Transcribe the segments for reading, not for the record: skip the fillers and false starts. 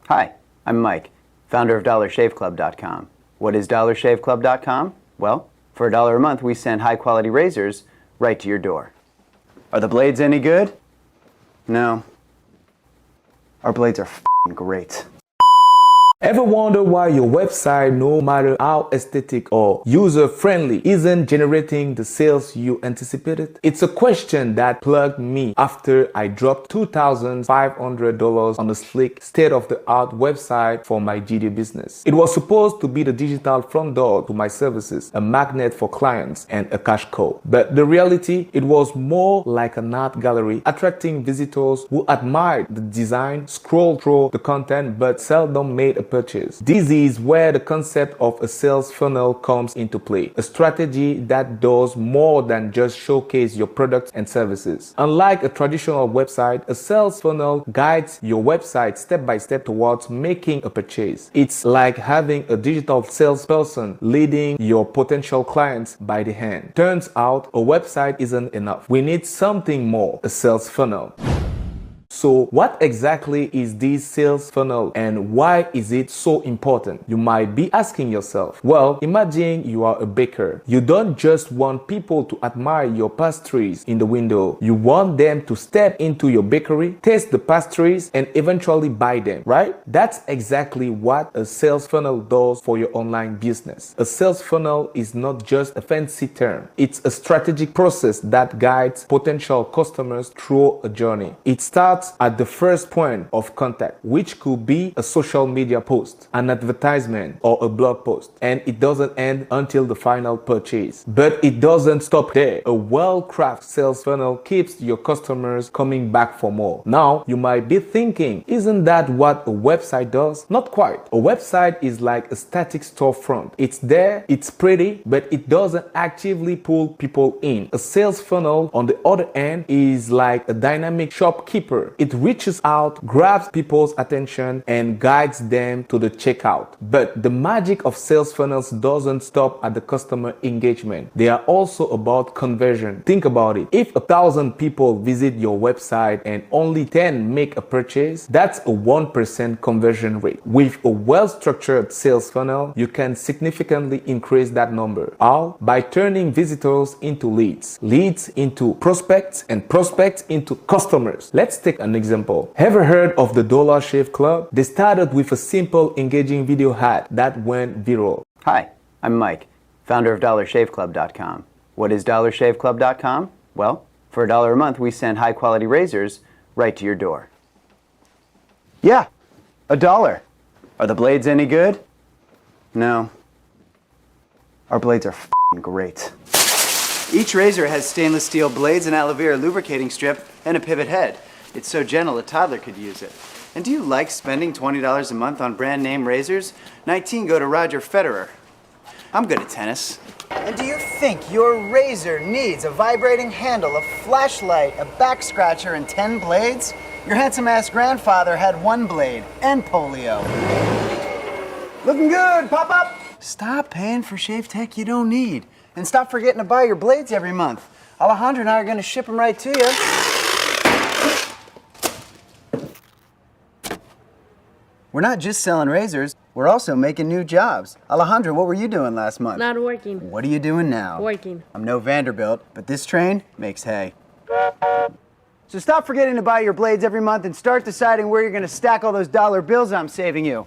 Hi, I'm Mike, founder of DollarShaveClub.com. What is DollarShaveClub.com? Well, for $1 a month, we send high-quality razors right to your door. Are the blades any good? No. Our blades are f***ing great. Ever wonder why your website, no matter how aesthetic or user-friendly, isn't generating the sales you anticipated? It's a question that plugged me after I dropped $2,500 on a slick, state-of-the-art website for my GD business. It was supposed to be the digital front door to my services, a magnet for clients, and a cash cow. But the reality, it was more like an art gallery, attracting visitors who admired the design, scrolled through the content, but seldom made a purchase. This is where the concept of a sales funnel comes into play, a strategy that does more than just showcase your products and services. Unlike a traditional website, a sales funnel guides your website step by step towards making a purchase. It's like having a digital salesperson leading your potential clients by the hand. Turns out a website isn't enough. We need something more, a sales funnel. So what exactly is this sales funnel and why is it so important? You might be asking yourself. Well, imagine you are a baker. You don't just want people to admire your pastries in the window. You want them to step into your bakery, taste the pastries, and eventually buy them, right? That's exactly what a sales funnel does for your online business. A sales funnel is not just a fancy term. It's a strategic process that guides potential customers through a journey. It starts at the first point of contact, which could be a social media post, an advertisement, or a blog post, and it doesn't end until the final purchase. But it doesn't stop there. A well-crafted sales funnel keeps your customers coming back for more. Now, you might be thinking, isn't that what a website does? Not quite. A website is like a static storefront. It's there, it's pretty, but it doesn't actively pull people in. A sales funnel, on the other hand, is like a dynamic shopkeeper. It reaches out, grabs people's attention, and guides them to the checkout. But the magic of sales funnels doesn't stop at the customer engagement. They are also about conversion. Think about it. If 1,000 people visit your website and only 10 make a purchase, that's a 1% conversion rate. With a well-structured sales funnel, you can significantly increase that number. How? By turning visitors into leads, leads into prospects, and prospects into customers. Let's take an example. Ever heard of the Dollar Shave Club? They started with a simple, engaging video ad that went viral. Hi, I'm Mike, founder of DollarShaveClub.com. What is DollarShaveClub.com? Well, for $1 a month, we send high-quality razors right to your door. Yeah, $1. Are the blades any good? No. Our blades are f***ing great. Each razor has stainless steel blades, an aloe vera lubricating strip, and a pivot head. It's so gentle a toddler could use it. And do you like spending $20 a month on brand name razors? 19 go to Roger Federer. I'm good at tennis. And do you think your razor needs a vibrating handle, a flashlight, a back scratcher, and 10 blades? Your handsome-ass grandfather had 1 blade and polio. Looking good, pop up! Stop paying for shave tech you don't need. And stop forgetting to buy your blades every month. Alejandro and I are going to ship them right to you. We're not just selling razors, we're also making new jobs. Alejandro, what were you doing last month? Not working. What are you doing now? Working. I'm no Vanderbilt, but this train makes hay. So stop forgetting to buy your blades every month and start deciding where you're going to stack all those dollar bills I'm saving you.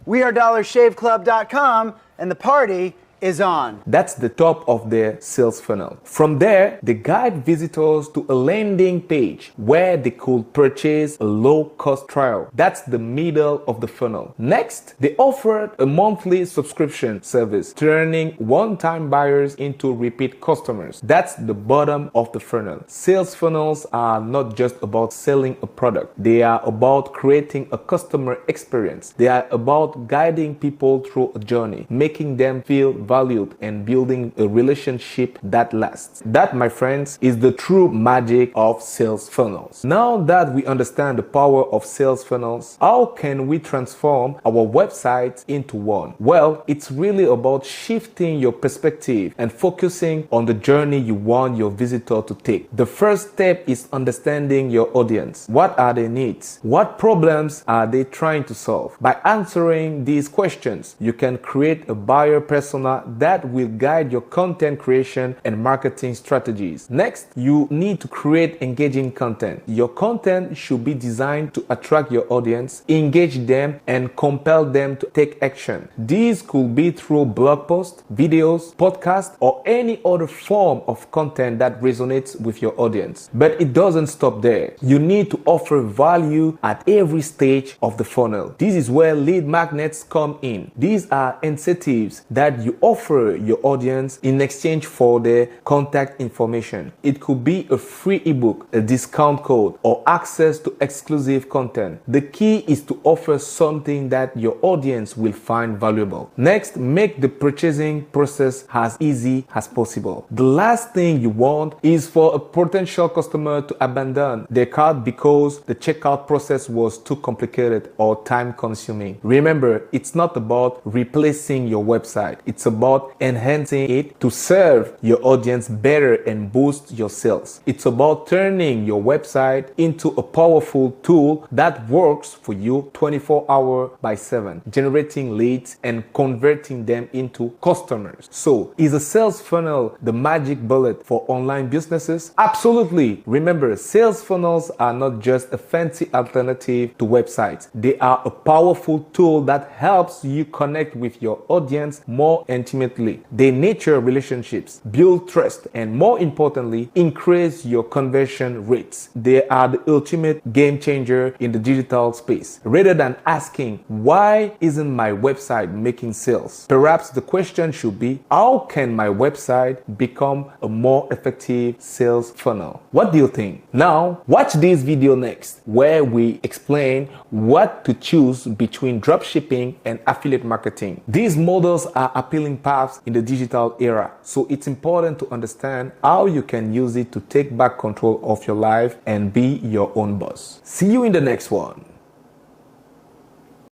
We are DollarShaveClub.com, and the party is on. That's the top of their sales funnel. From there, they guide visitors to a landing page where they could purchase a low-cost trial. That's the middle of the funnel. Next, they offered a monthly subscription service, turning one-time buyers into repeat customers. That's the bottom of the funnel. Sales funnels are not just about selling a product. They are about creating a customer experience. They are about guiding people through a journey, making them feel valued and building a relationship that lasts. That, my friends, is the true magic of sales funnels. Now that we understand the power of sales funnels, how can we transform our website into one? Well, it's really about shifting your perspective and focusing on the journey you want your visitor to take. The first step is understanding your audience. What are their needs? What problems are they trying to solve? By answering these questions, you can create a buyer persona that will guide your content creation and marketing strategies. Next, you need to create engaging content. Your content should be designed to attract your audience, engage them, and compel them to take action. These could be through blog posts, videos, podcasts, or any other form of content that resonates with your audience. But it doesn't stop there. You need to offer value at every stage of the funnel. This is where lead magnets come in. These are incentives that you offer your audience in exchange for their contact information. It could be a free ebook, a discount code, or access to exclusive content. The key is to offer something that your audience will find valuable. Next, make the purchasing process as easy as possible. The last thing you want is for a potential customer to abandon their cart because the checkout process was too complicated or time consuming. Remember, it's not about replacing your website. It's about enhancing it to serve your audience better and boost your sales. It's about turning your website into a powerful tool that works for you 24 hours by 7, generating leads and converting them into customers. So, is a sales funnel the magic bullet for online businesses? Absolutely. Remember, sales funnels are not just a fancy alternative to websites. They are a powerful tool that helps you connect with your audience more intimately. They nurture relationships, build trust, and more importantly, increase your conversion rates. They are the ultimate game changer in the digital space. Rather than asking, why isn't my website making sales? Perhaps the question should be, how can my website become a more effective sales funnel? What do you think? Now, watch this video next, where we explain what to choose between dropshipping and affiliate marketing. These models are appealing paths in the digital era, so it's important to understand how you can use it to take back control of your life and be your own boss. See you in the next one.